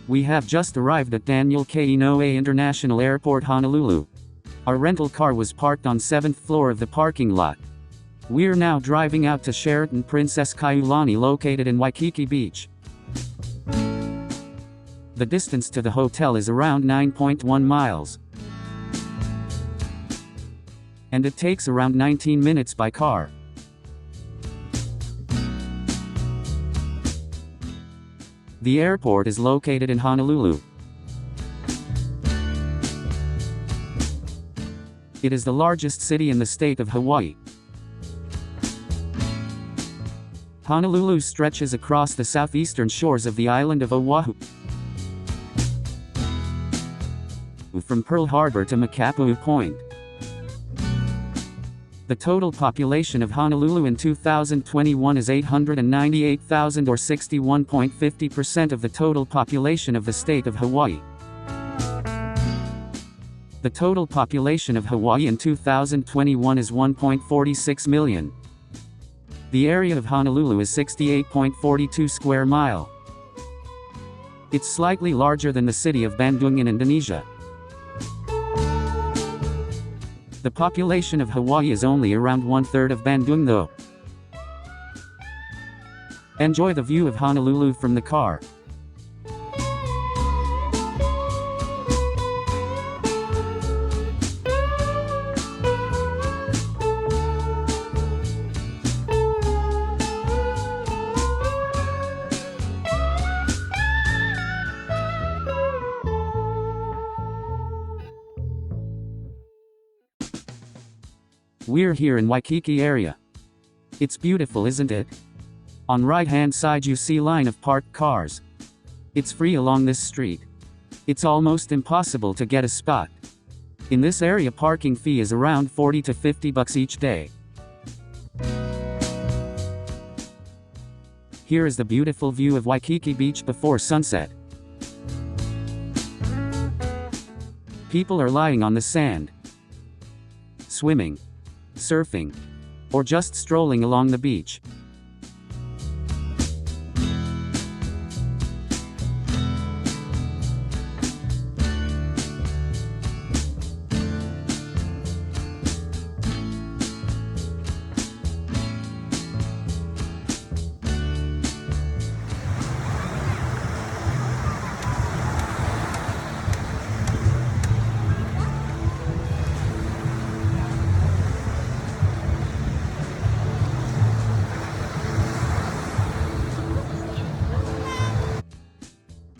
We have just arrived at Daniel K. Inouye International Airport, Honolulu. Our rental car was parked on 7th floor of the parking lot. We're now driving out to Sheraton Princess Kailani located in Waikiki Beach. The distance to the hotel is around 9.1 miles. And it takes around 19 minutes by car. The airport is located in Honolulu. It is the largest city in the state of Hawaii. Honolulu stretches across the southeastern shores of the island of Oahu, from Pearl Harbor to Makapuu Point. The total population of Honolulu in 2021 is 898,000 or 61.50% of the total population of the state of Hawaii. The total population of Hawaii in 2021 is 1.46 million. The area of Honolulu is 68.42 square mile. It's slightly larger than the city of Bandung in Indonesia. The population of Hawaii is only around 1/3 of Bandung though. Enjoy the view of Honolulu from the car. We're here in Waikiki area. It's beautiful, isn't it? On right hand side you see line of parked cars. It's free along this street. It's almost impossible to get a spot. In this area parking fee is around 40 to 50 bucks each day. Here is the beautiful view of Waikiki Beach before sunset. People are lying on the sand, swimming, surfing, or just strolling along the beach.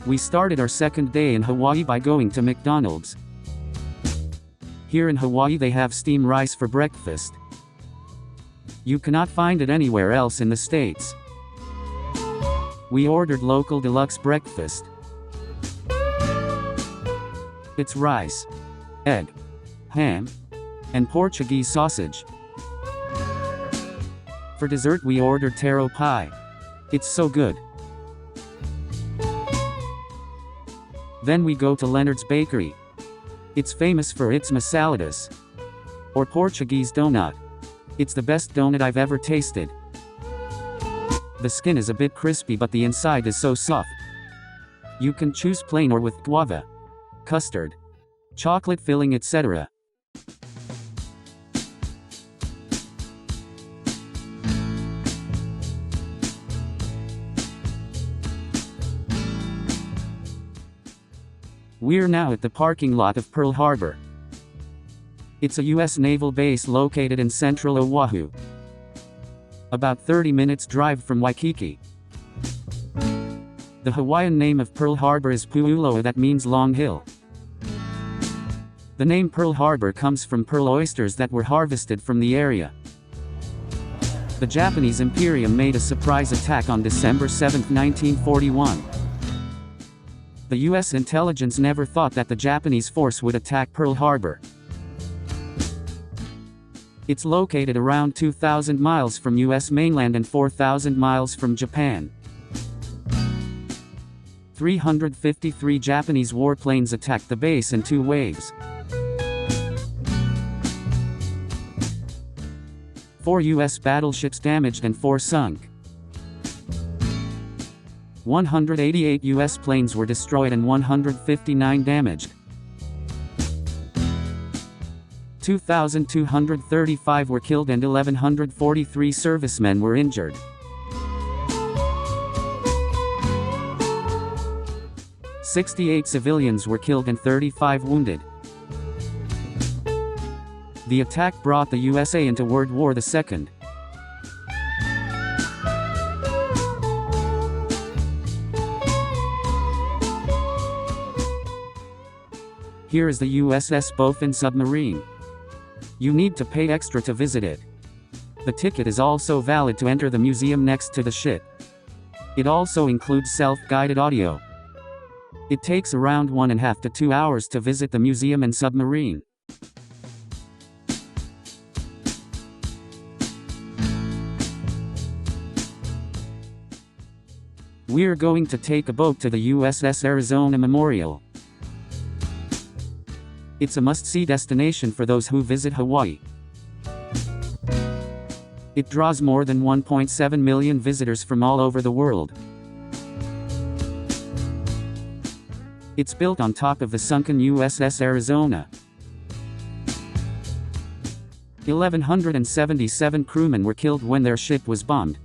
We started our second day in Hawaii by going to McDonald's. Here in Hawaii they have steamed rice for breakfast. You cannot find it anywhere else in the States. We ordered local deluxe breakfast. It's rice, egg, ham, and Portuguese sausage. For dessert we ordered taro pie. It's so good. Then we go to Leonard's Bakery. It's famous for its masaladas, or Portuguese donut. It's the best donut I've ever tasted. The skin is a bit crispy but the inside is so soft. You can choose plain or with guava, custard, chocolate filling, etc. We're now at the parking lot of Pearl Harbor. It's a U.S. naval base located in central Oahu. About 30 minutes drive from Waikiki. The Hawaiian name of Pearl Harbor is Pu'uloa, that means long hill. The name Pearl Harbor comes from pearl oysters that were harvested from the area. The Japanese Imperium made a surprise attack on December 7, 1941. The U.S. intelligence never thought that the Japanese force would attack Pearl Harbor. It's located around 2,000 miles from U.S. mainland and 4,000 miles from Japan. 353 Japanese warplanes attacked the base in 2 waves. 4 U.S. battleships damaged and 4 sunk. 188 U.S. planes were destroyed and 159 damaged. 2,235 were killed and 1,143 servicemen were injured. "68 civilians were killed and 35 wounded. The attack brought the USA into World War II. Here is the USS Bofin submarine. You need to pay extra to visit it. The ticket is also valid to enter the museum next to the ship. It also includes self-guided audio. It takes around 1.5 to 2 hours to visit the museum and submarine. We're going to take a boat to the USS Arizona Memorial. It's a must-see destination for those who visit Hawaii. It draws more than 1.7 million visitors from all over the world. It's built on top of the sunken USS Arizona. 1,177 crewmen were killed when their ship was bombed.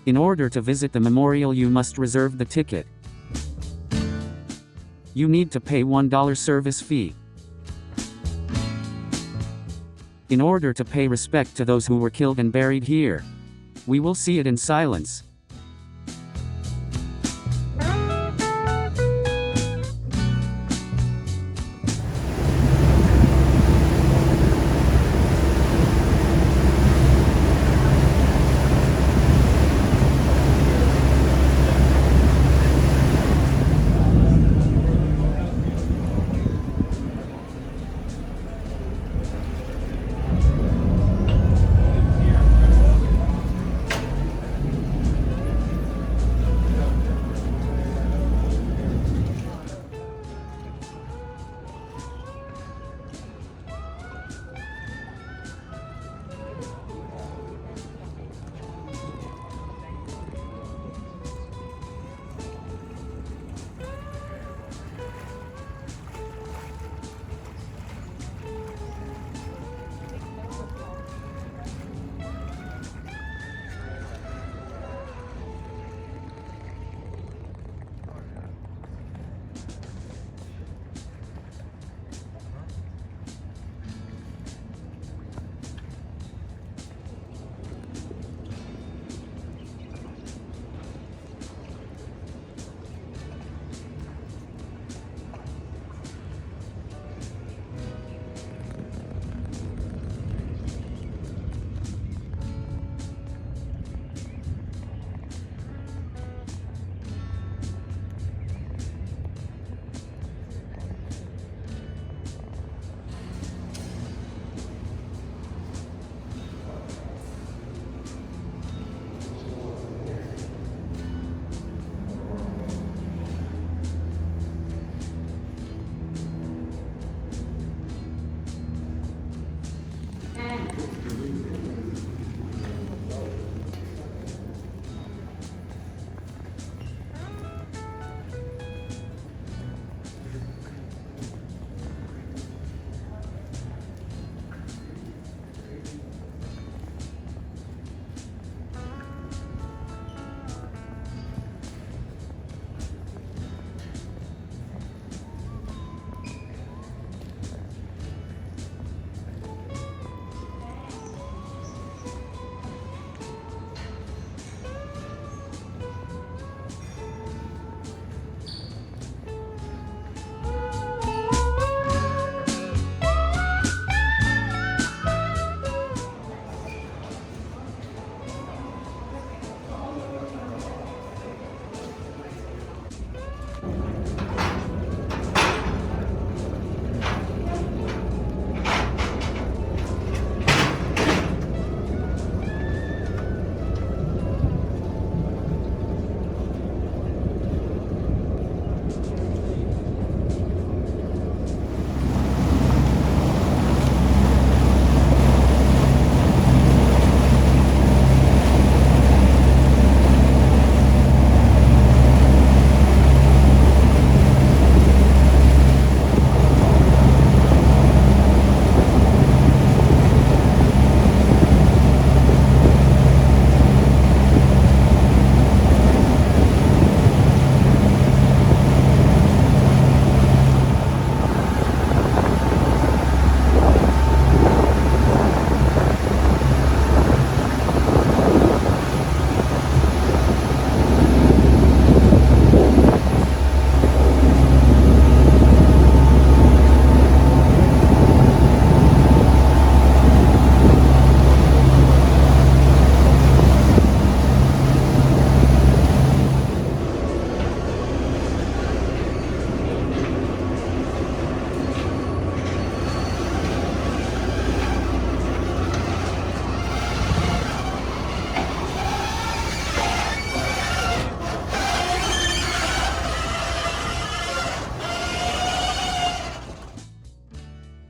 In order to visit the memorial, you must reserve the ticket. You need to pay $1 service fee. In order to pay respect to those who were killed and buried here, we will see it in silence.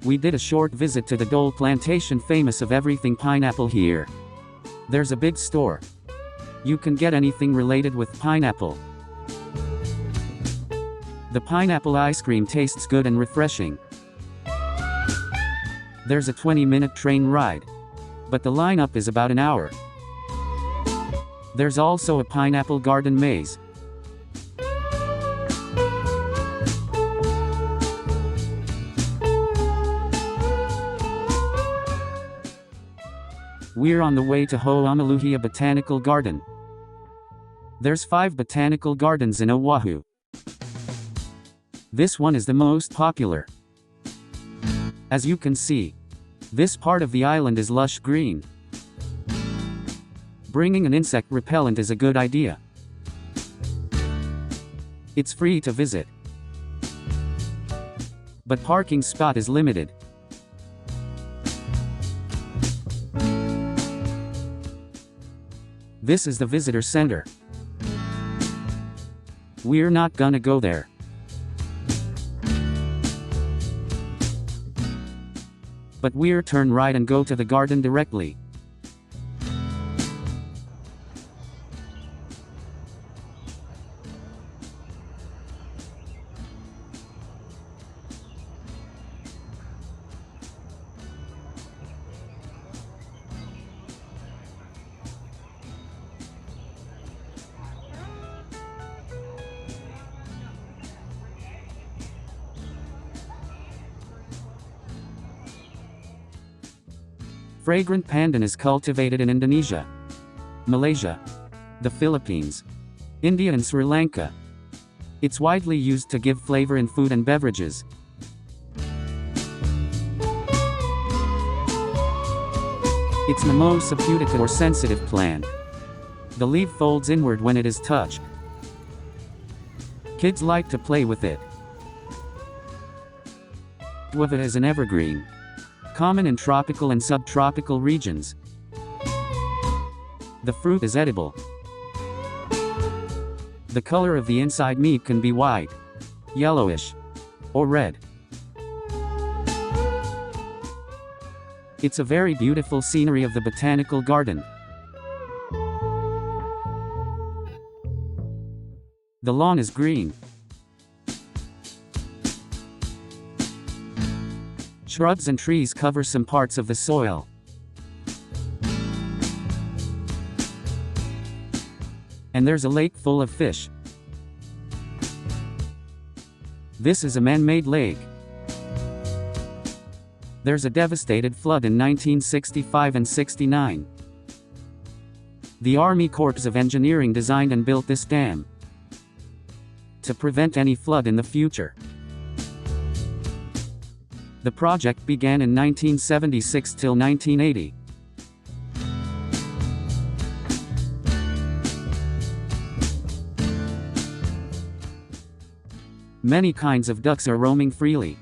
We did a short visit to the Dole plantation, famous of everything pineapple here. There's a big store. You can get anything related with pineapple. The pineapple ice cream tastes good and refreshing. There's a 20-minute train ride, but the lineup is about an hour. There's also a pineapple garden maze. We're on the way to Ho'omaluhia Botanical Garden. There's 5 botanical gardens in Oahu. This one is the most popular. As you can see, this part of the island is lush green. Bringing an insect repellent is a good idea. It's free to visit, but parking spot is limited. This is the visitor center. We're not gonna go there. But we're turn right and go to the garden directly. Fragrant pandan is cultivated in Indonesia, Malaysia, the Philippines, India and Sri Lanka. It's widely used to give flavor in food and beverages. It's Mimosa pudica or sensitive plant. The leaf folds inward when it is touched. Kids like to play with it. Guava is an evergreen, common in tropical and subtropical regions. The fruit is edible. The color of the inside meat can be white, yellowish, or red. It's a very beautiful scenery of the botanical garden. The lawn is green. Shrubs and trees cover some parts of the soil. And there's a lake full of fish. This is a man-made lake. There's a devastated flood in 1965 and 69. The Army Corps of Engineering designed and built this dam to prevent any flood in the future. The project began in 1976 till 1980. Many kinds of ducks are roaming freely.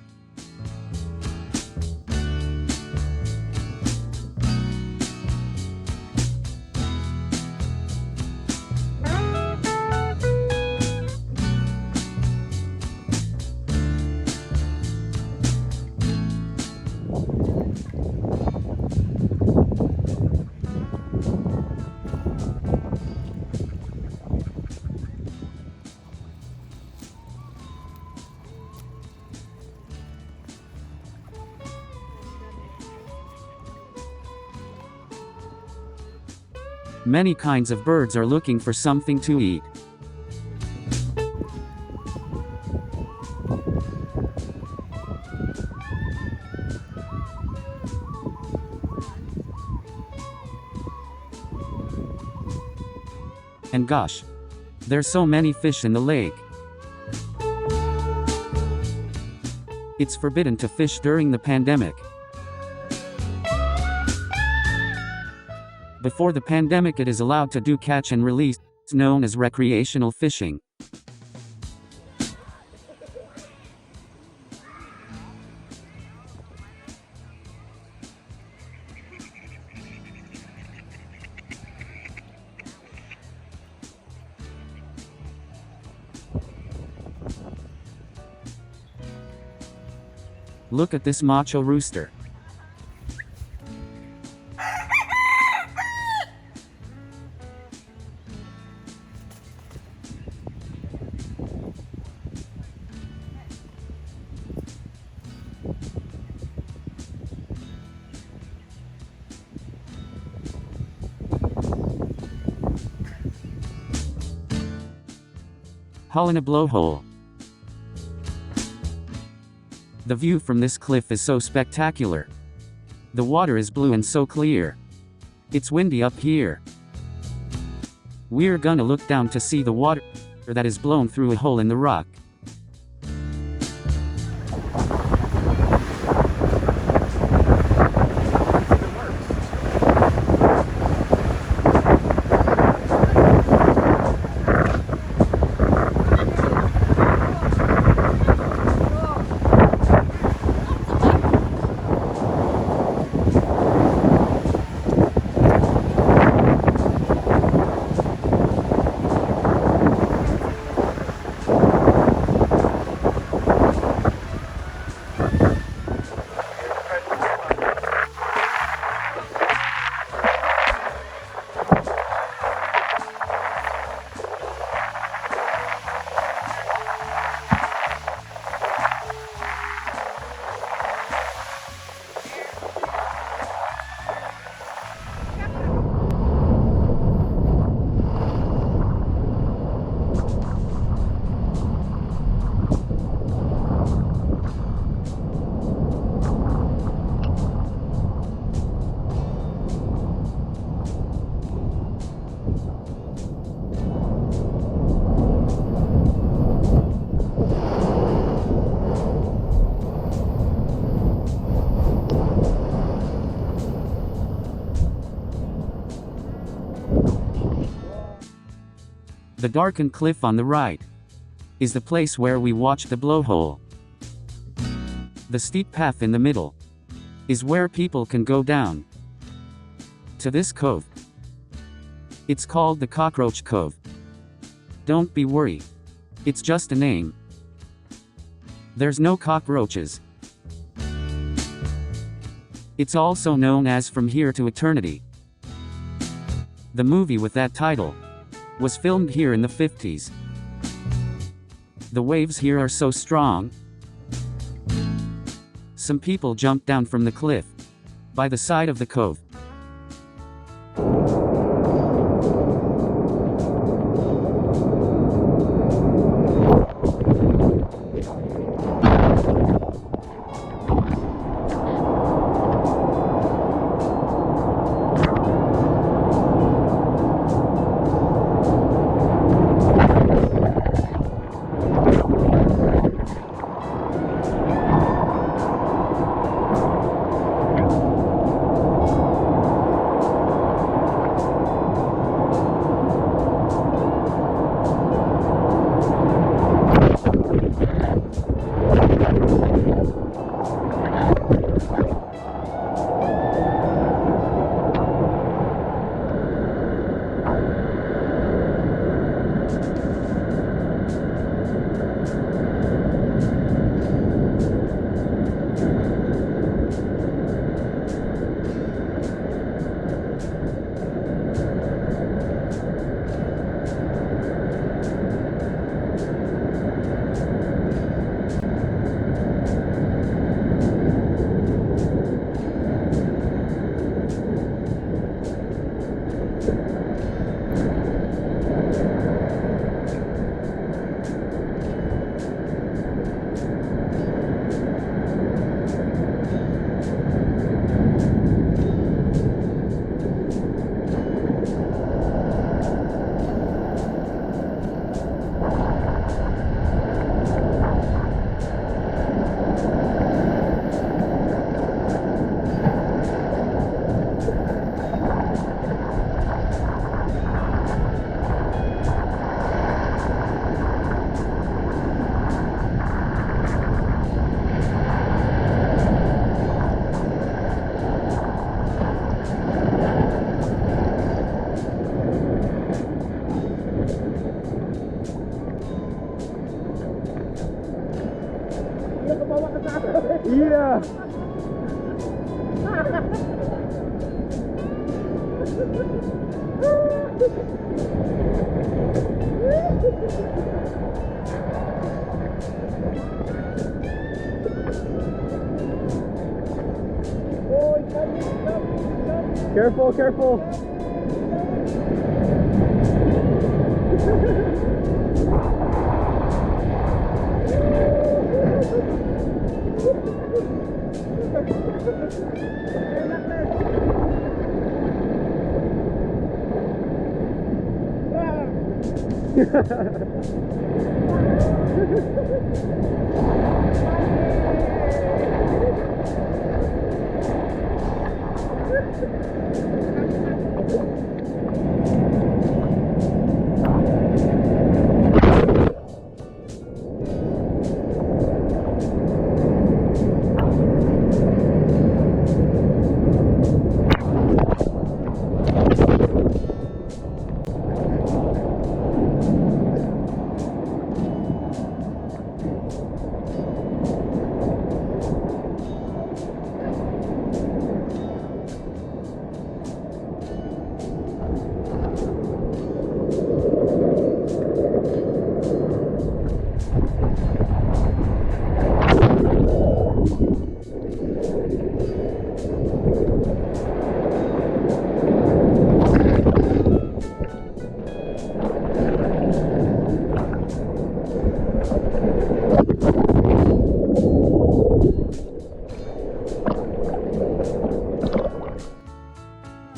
Many kinds of birds are looking for something to eat. And gosh, there's so many fish in the lake. It's forbidden to fish during the pandemic. Before the pandemic, it is allowed to do catch and release, known as recreational fishing. Look at this macho rooster. Hole in a blowhole. The view from this cliff is so spectacular. The water is blue and so clear. It's windy up here. We're gonna look down to see the water that is blown through a hole in the rock. The darkened cliff on the right is the place where we watched the blowhole. The steep path in the middle is where people can go down to this cove. It's called the Cockroach Cove. Don't be worried. It's just a name. There's no cockroaches. It's also known as From Here to Eternity. The movie with that title was filmed here in the 50s. The waves here are so strong. Some people jumped down from the cliff by the side of the cove. Yeah. Careful, careful.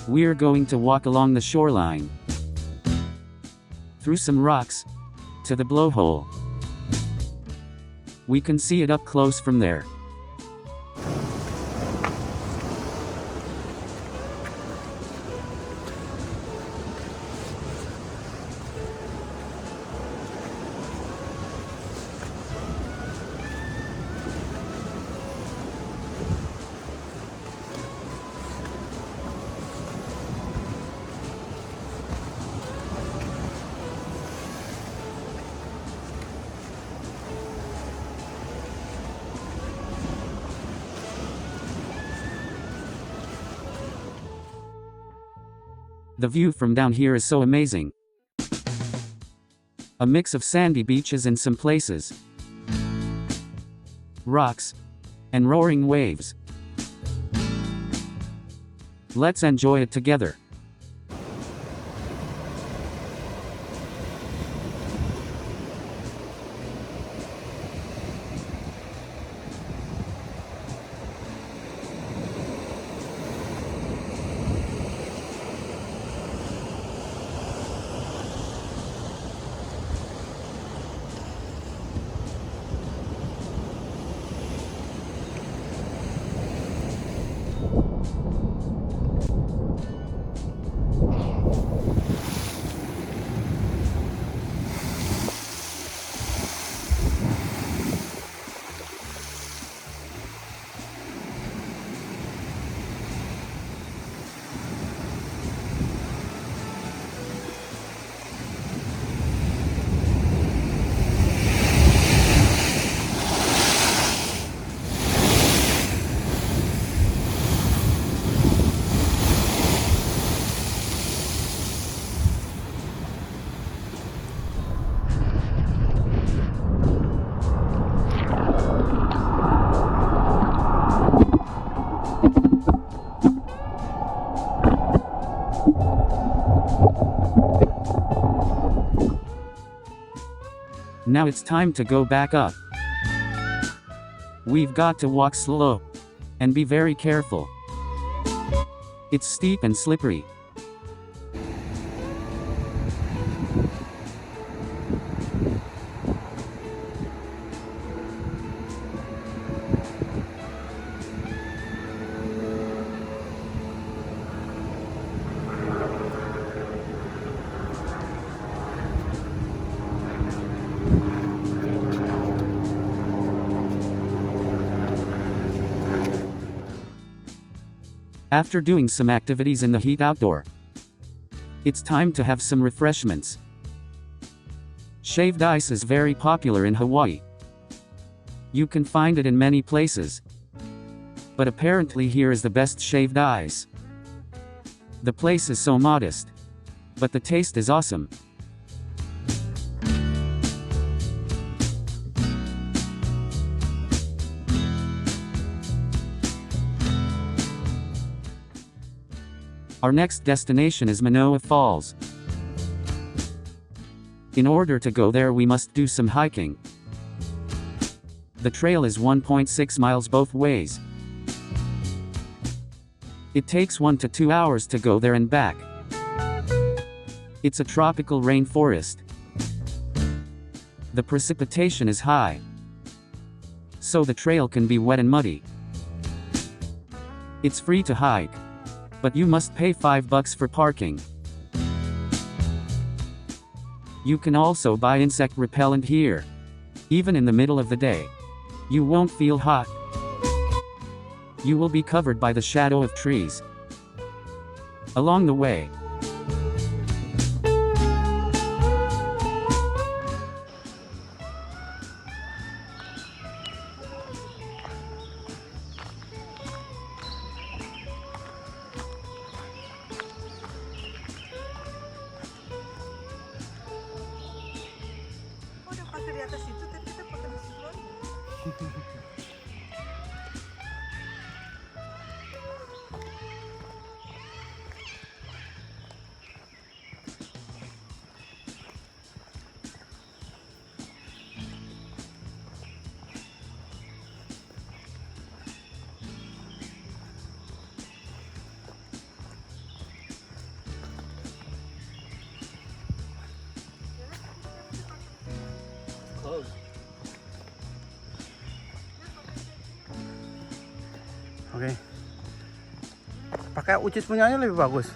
We're going to walk along the shoreline, through some rocks, to the blowhole. We can see it up close from there. The view from down here is so amazing. A mix of sandy beaches in some places, rocks, and roaring waves. Let's enjoy it together. Now it's time to go back up. We've got to walk slow and be very careful. It's steep and slippery. After doing some activities in the heat outdoor, it's time to have some refreshments. Shaved ice is very popular in Hawaii. You can find it in many places, But apparently here is the best shaved ice. The place is so modest, but the taste is awesome. Our next destination is Manoa Falls. In order to go there we must do some hiking. The trail is 1.6 miles both ways. It takes 1 to 2 hours to go there and back. It's a tropical rainforest. The precipitation is high, so the trail can be wet and muddy. It's free to hike, but you must pay $5 for parking. You can also buy insect repellent here. Even in the middle of the day, you won't feel hot. You will be covered by the shadow of trees. Along the way, Di atas itu tapi kita pakai mesin lori. Oke. Pakai ucis punyanya lebih bagus.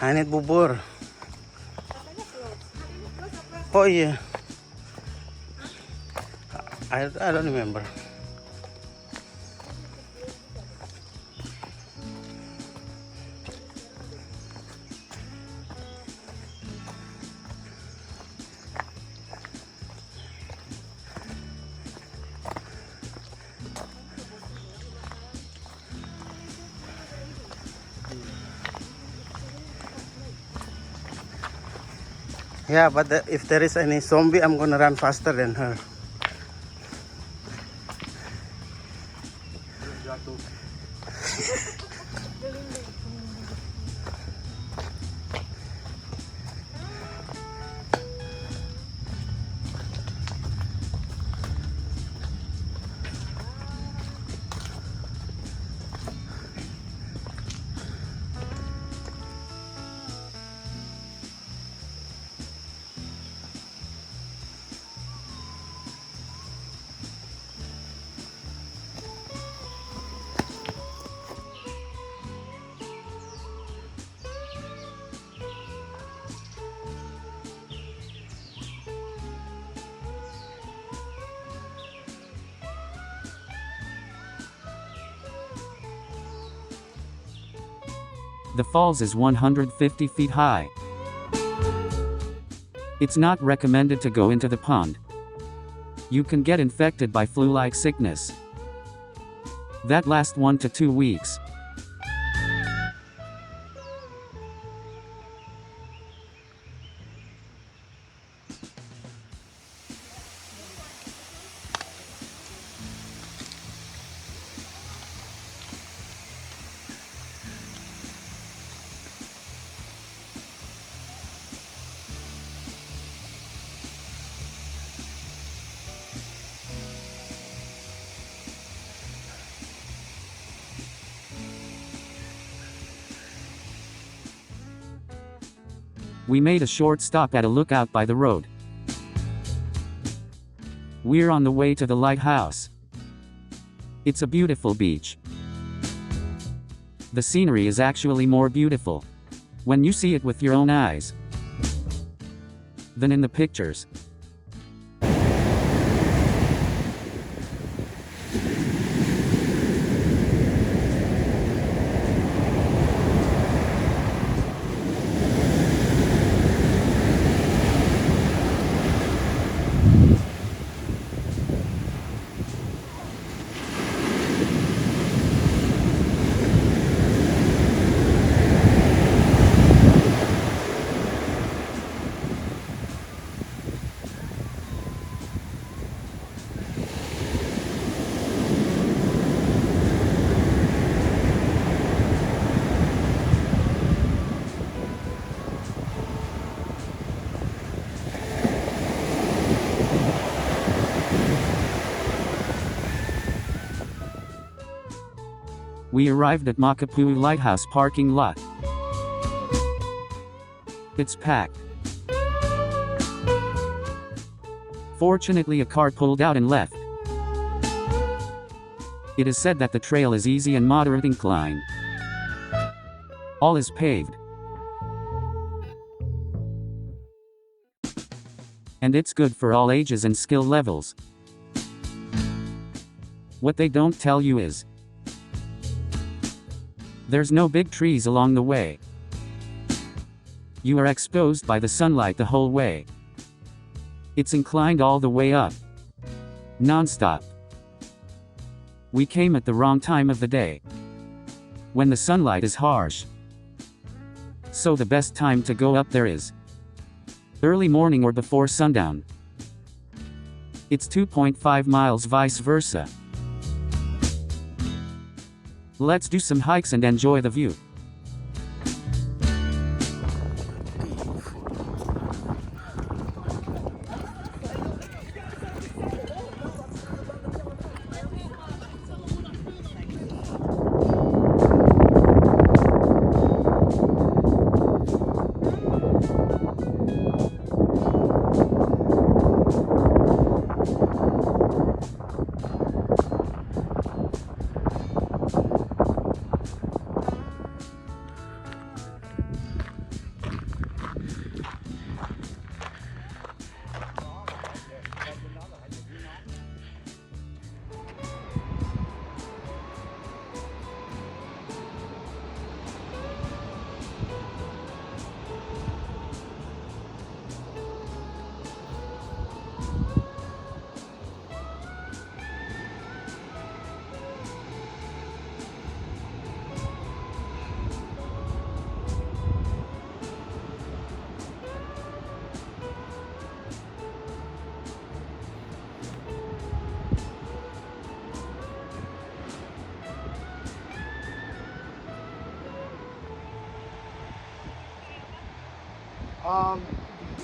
Hanit bubur. Oh iya. I don't remember. Yeah, but if there is any zombie, I'm gonna run faster than her. The falls is 150 feet high. It's not recommended to go into the pond. You can get infected by flu-like sickness that lasts 1 to 2 weeks. We made a short stop at a lookout by the road. We're on the way to the Lighthouse. It's a beautiful beach. The scenery is actually more beautiful when you see it with your own eyes than in the pictures. We arrived at Makapuu Lighthouse parking lot. It's packed. Fortunately, a car pulled out and left. It is said that the trail is easy and moderate incline. All is paved. And it's good for all ages and skill levels. What they don't tell you is, there's no big trees along the way. You are exposed by the sunlight the whole way. It's inclined all the way up, non-stop. We came at the wrong time of the day, when the sunlight is harsh. So the best time to go up there is early morning or before sundown. It's 2.5 miles vice versa. Let's do some hikes and enjoy the view.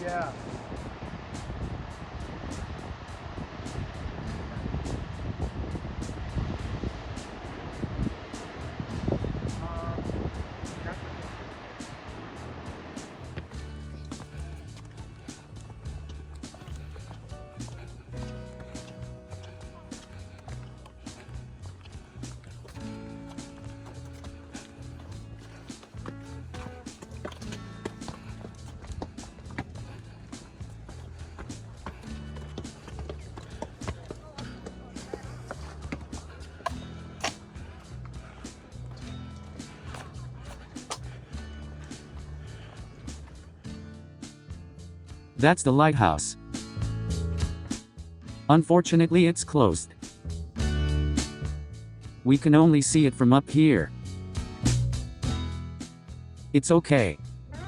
Yeah. That's the lighthouse. Unfortunately, it's closed. We can only see it from up here. It's okay.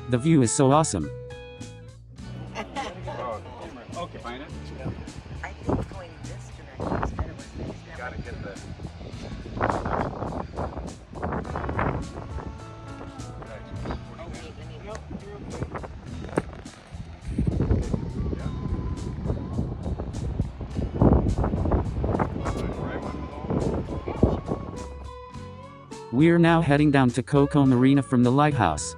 The view is so awesome. Okay, find it. I think going this direction is better with this. You gotta get the. We're now heading down to Coco Marina from the lighthouse.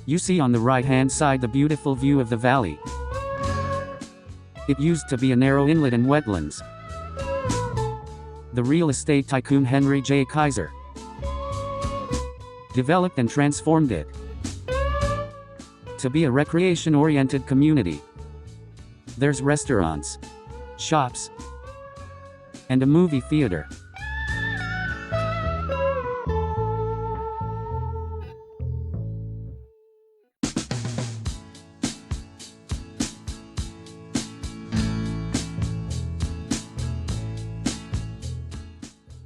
You see on the right-hand side the beautiful view of the valley. It used to be a narrow inlet and wetlands. The real estate tycoon Henry J. Kaiser developed and transformed it to be a recreation-oriented community. There's restaurants, shops, and a movie theater.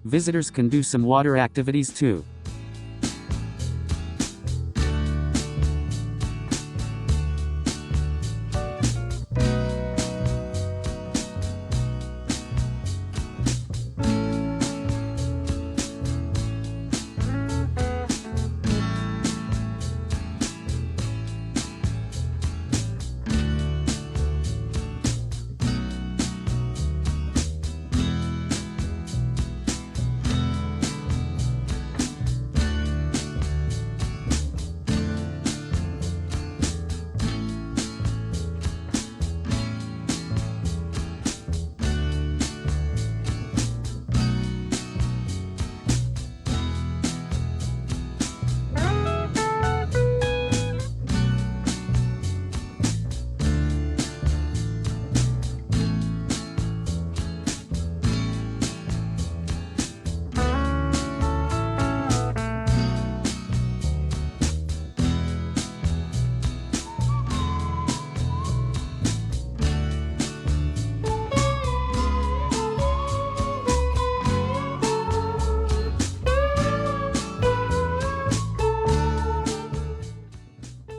Visitors can do some water activities too.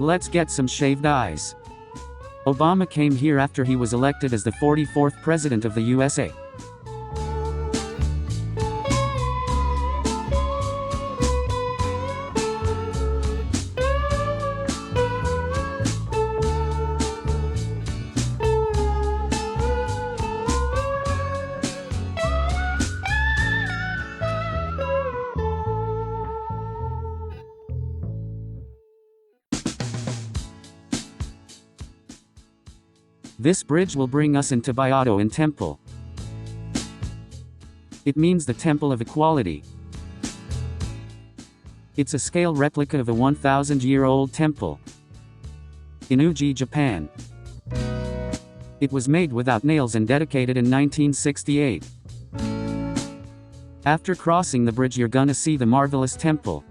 Let's get some shaved ice. Obama came here after he was elected as the 44th President of the USA. This bridge will bring us into Baiado and Temple. It means the Temple of Equality. It's a scale replica of a 1,000-year-old temple in Uji, Japan. It was made without nails and dedicated in 1968. After crossing the bridge, you're gonna see the marvelous temple.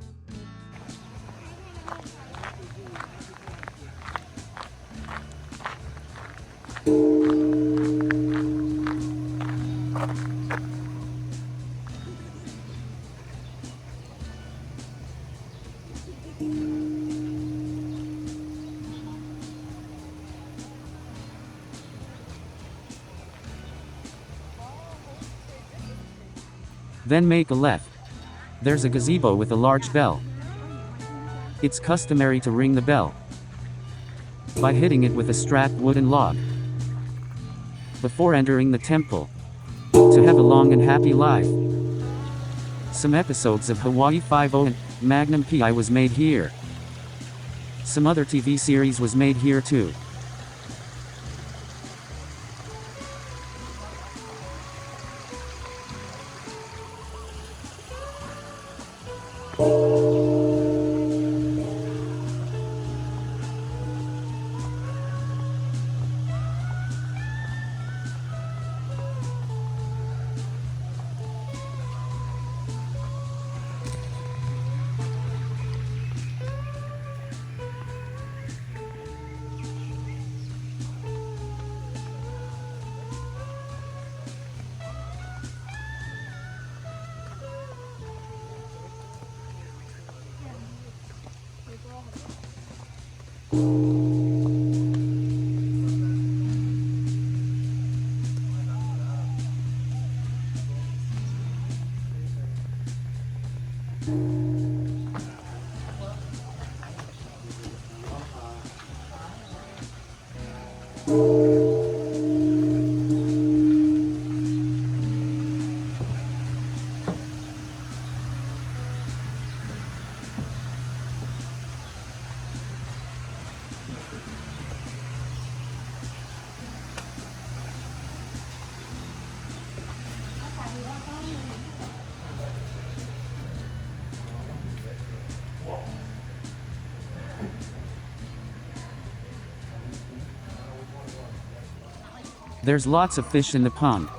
Then make a left. There's a gazebo with a large bell. It's customary to ring the bell by hitting it with a strapped wooden log before entering the temple to have a long and happy life. Some episodes of Hawaii Five-0 and Magnum P.I. was made here. Some other TV series was made here too. There's lots of fish in the pond.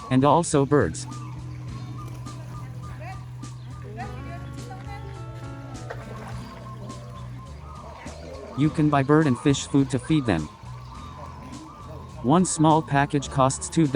And also birds. You can buy bird and fish food to feed them. One small package costs $2.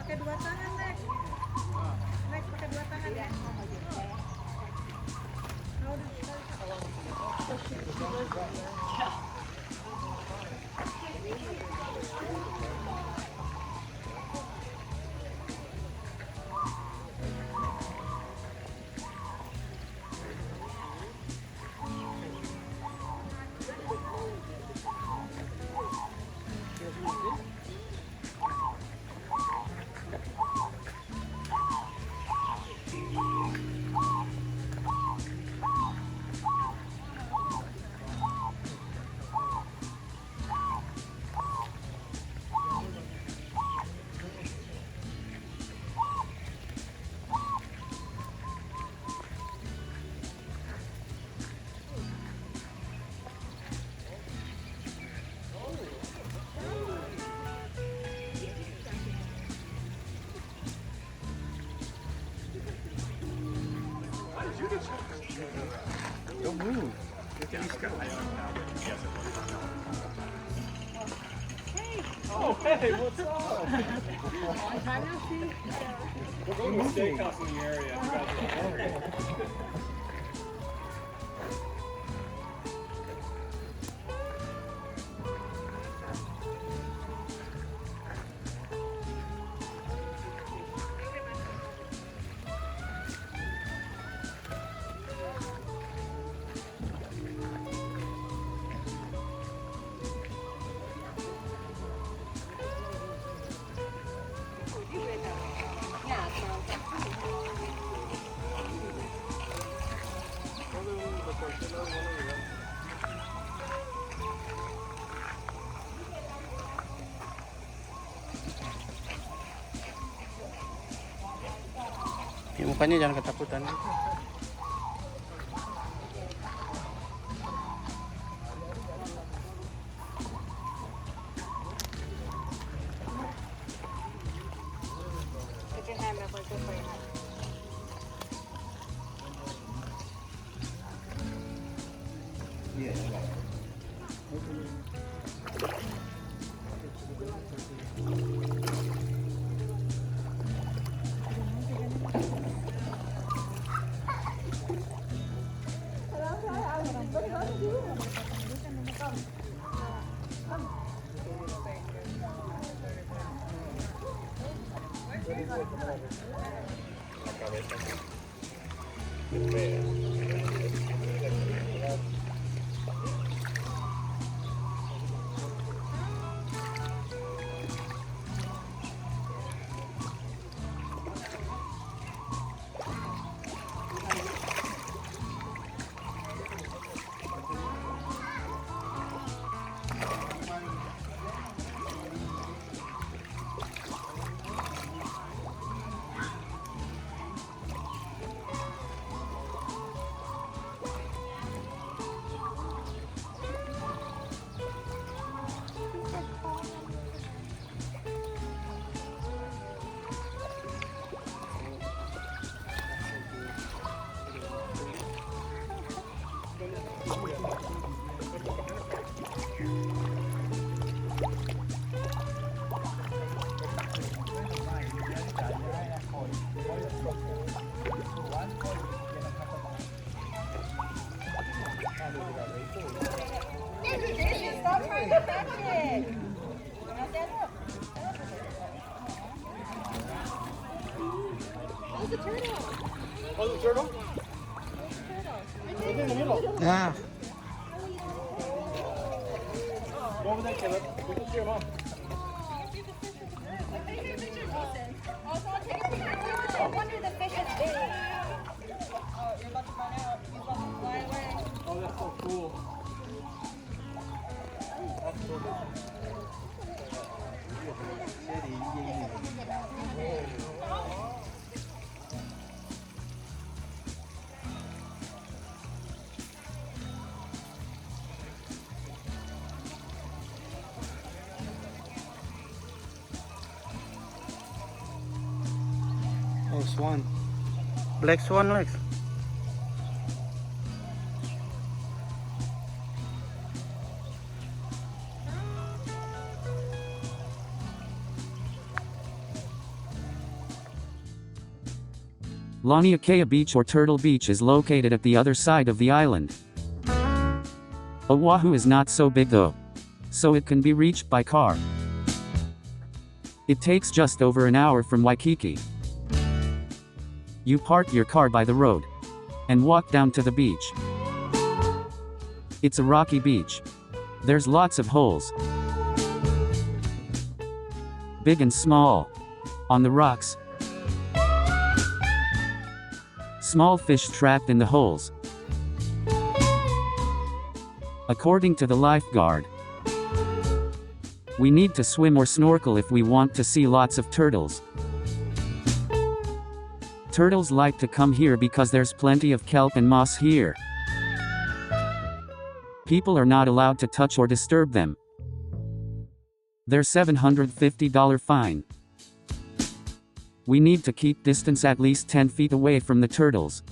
Pakai dua tangan, Nek. Nek, pakai dua tangan ya. Don't move. Look at the sky. Oh, hey, what's up? Long time no see. We're going to a steakhouse in the area. Yung mukanya jangan ketakutan. Oh, the turtle? It's in the middle. Yeah. Go over there, Caleb. We can see your mom. I wonder the fish is big. Oh, you're about to run out. He's about to fly away. Oh, that's so cool. That's so cool. Oh, swan. Black swan legs. Laniakea Beach or Turtle Beach is located at the other side of the island. Oahu is not so big though, so it can be reached by car. It takes just over an hour from Waikiki. You park your car by the road and walk down to the beach. It's a rocky beach. There's lots of holes, big and small, on the rocks. Small fish trapped in the holes. According to the lifeguard, we need to swim or snorkel if we want to see lots of turtles. Turtles like to come here because there's plenty of kelp and moss here. People are not allowed to touch or disturb them. There's $750 fine. We need to keep distance at least 10 feet away from the turtles.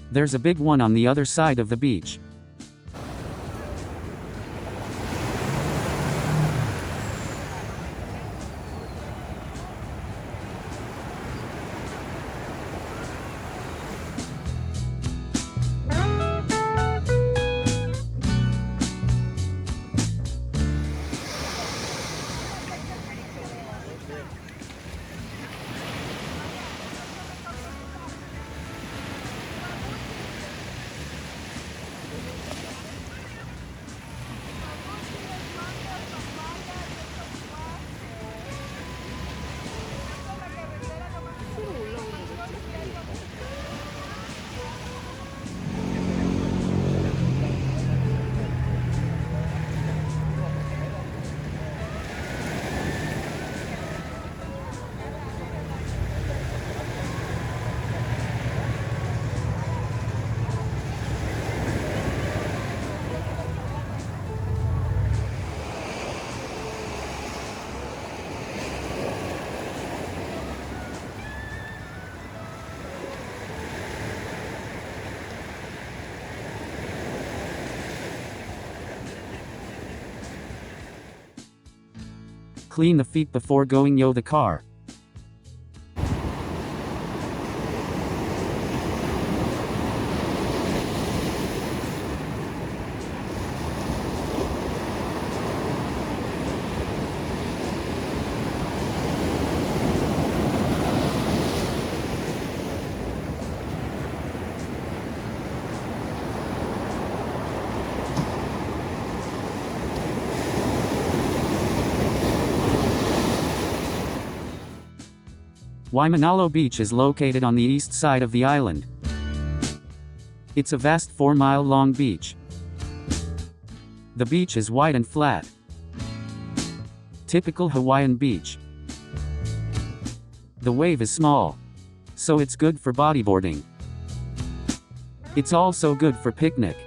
There's a big one on the other side of the beach. Clean the feet before going the car. Waimanalo Beach is located on the east side of the island. It's a vast 4-mile-long beach. The beach is wide and flat. Typical Hawaiian beach. The wave is small, so it's good for bodyboarding. It's also good for picnic.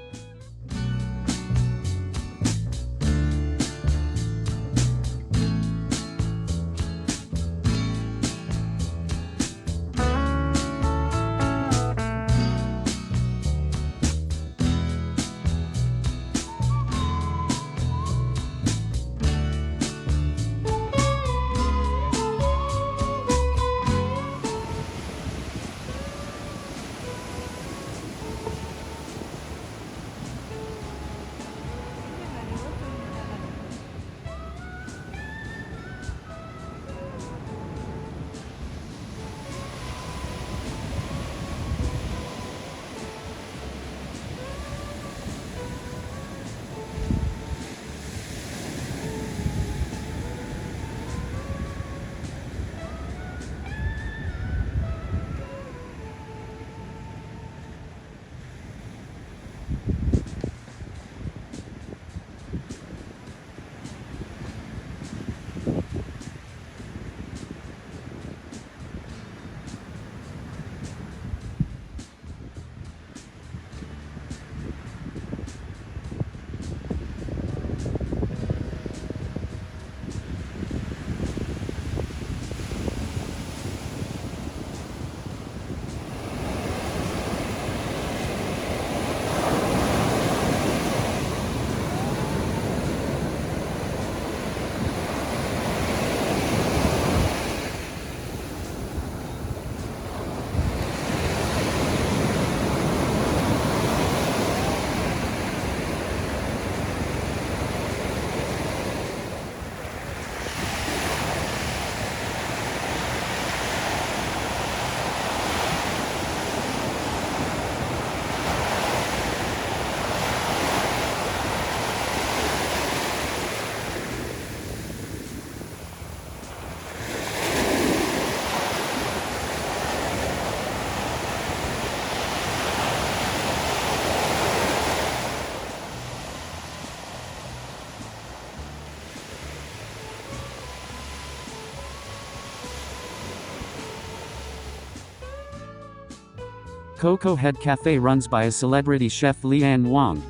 Coco Head Cafe runs by a celebrity chef Leanne Wong.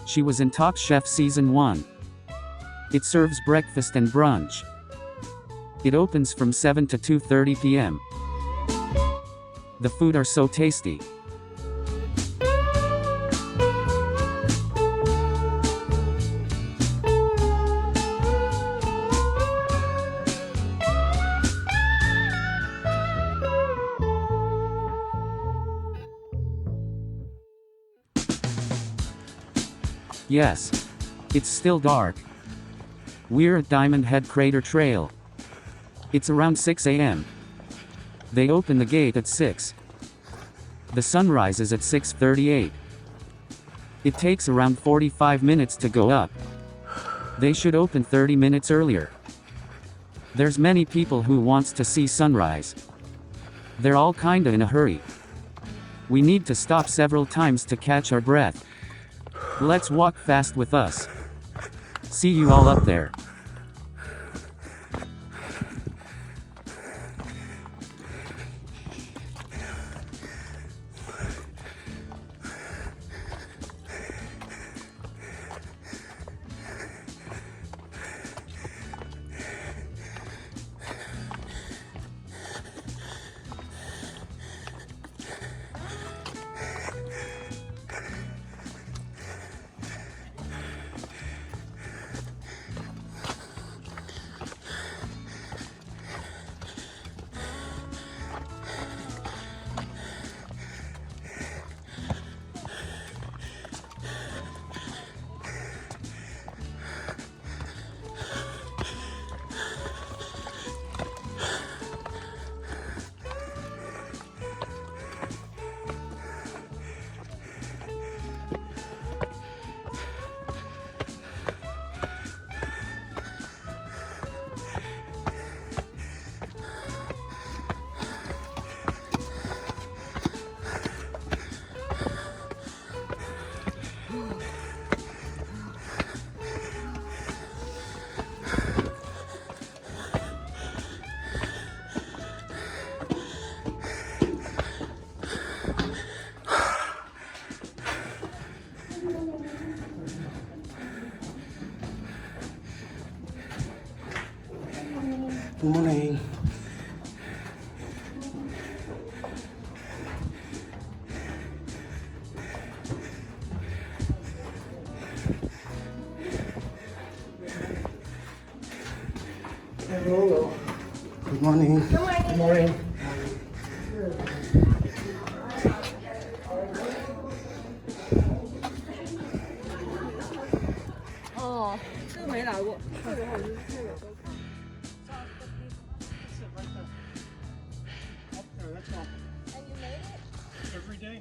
She was in Top Chef Season 1. It serves breakfast and brunch. It opens from 7 to 2:30 p.m. The food are so tasty. Yes. It's still dark. We're at Diamond Head Crater Trail. It's around 6 a.m. They open the gate at 6. The sun rises at 6:38. It takes around 45 minutes to go up. They should open 30 minutes earlier. There's many people who wants to see sunrise. They're all kinda in a hurry. We need to stop several times to catch our breath. Let's walk fast with us. See you all up there. Good morning. Hello. Good morning. Good morning. Every day.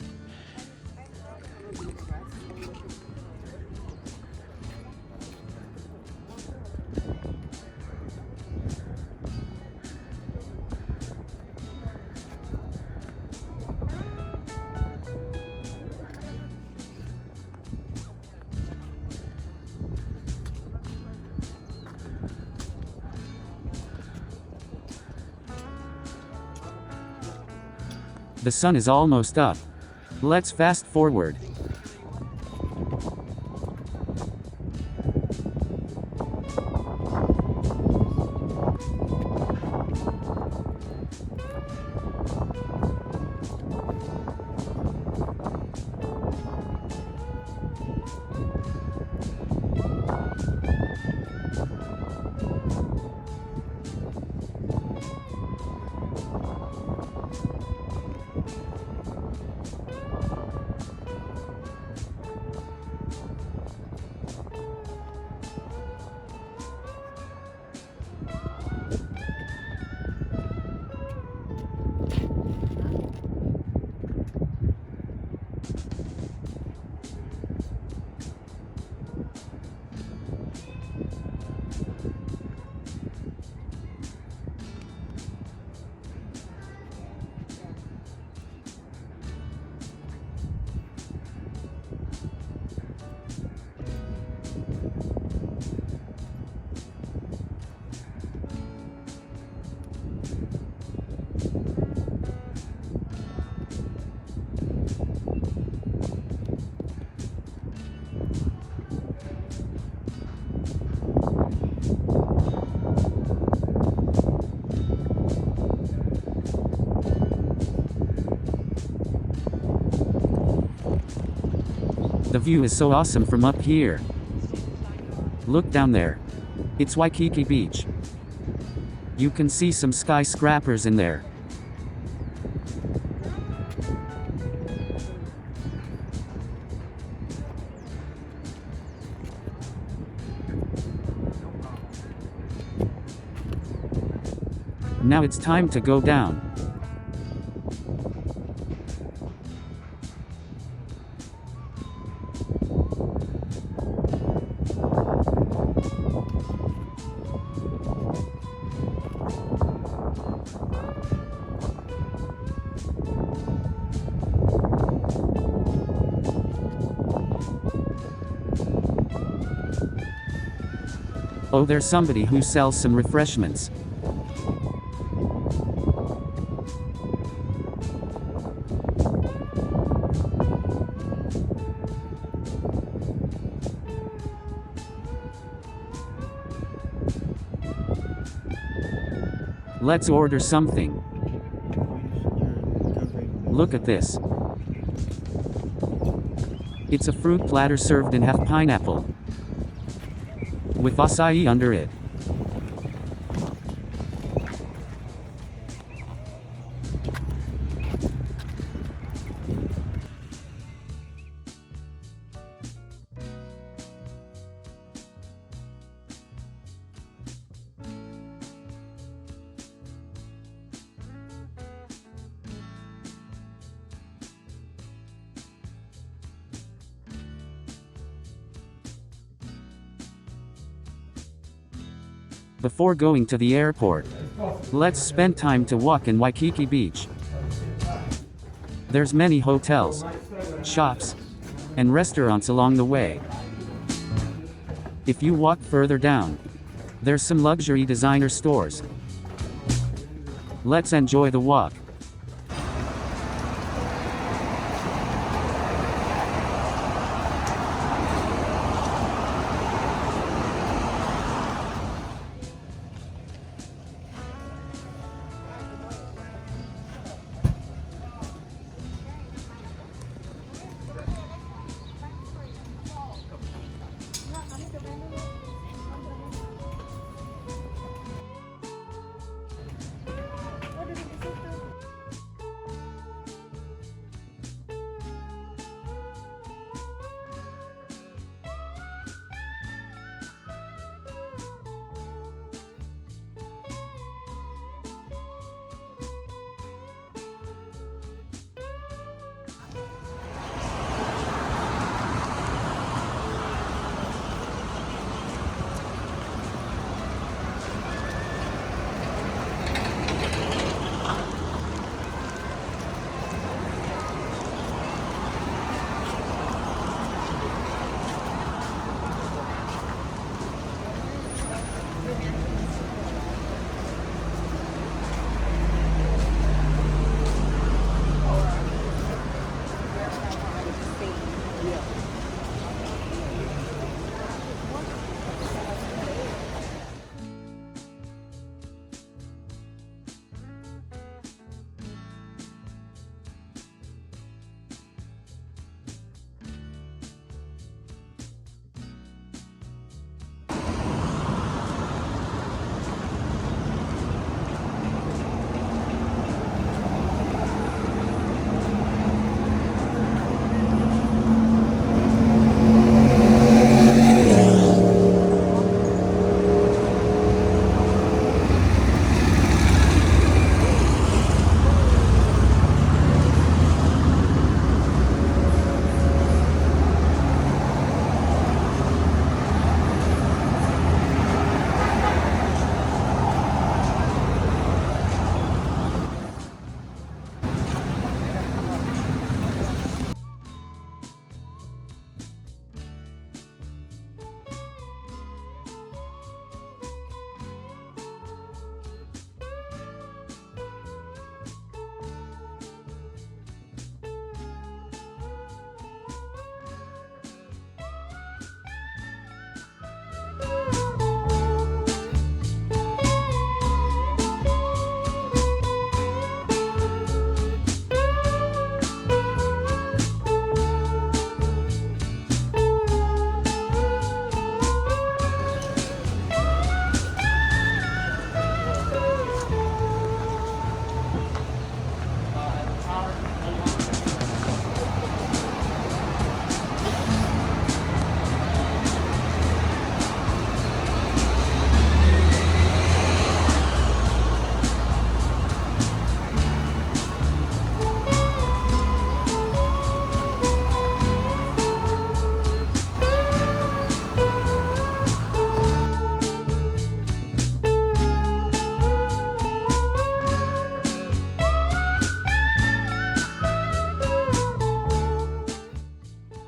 The sun is almost up. Let's fast forward. view is so awesome from up here. Look down there. It's Waikiki Beach. You can see some skyscrapers in there. Now it's time to go down. Oh, there's somebody who sells some refreshments. Let's order something. Look at this. It's a fruit platter served in half pineapple, with acai under it. Before going to the airport, let's spend time to walk in Waikiki Beach. There's many hotels, shops, and restaurants along the way. If you walk further down, there's some luxury designer stores. Let's enjoy the walk.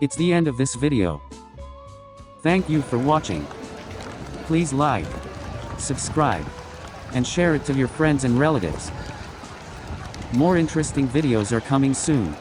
It's the end of this video. Thank you for watching. Please like, subscribe, and share it to your friends and relatives. More interesting videos are coming soon.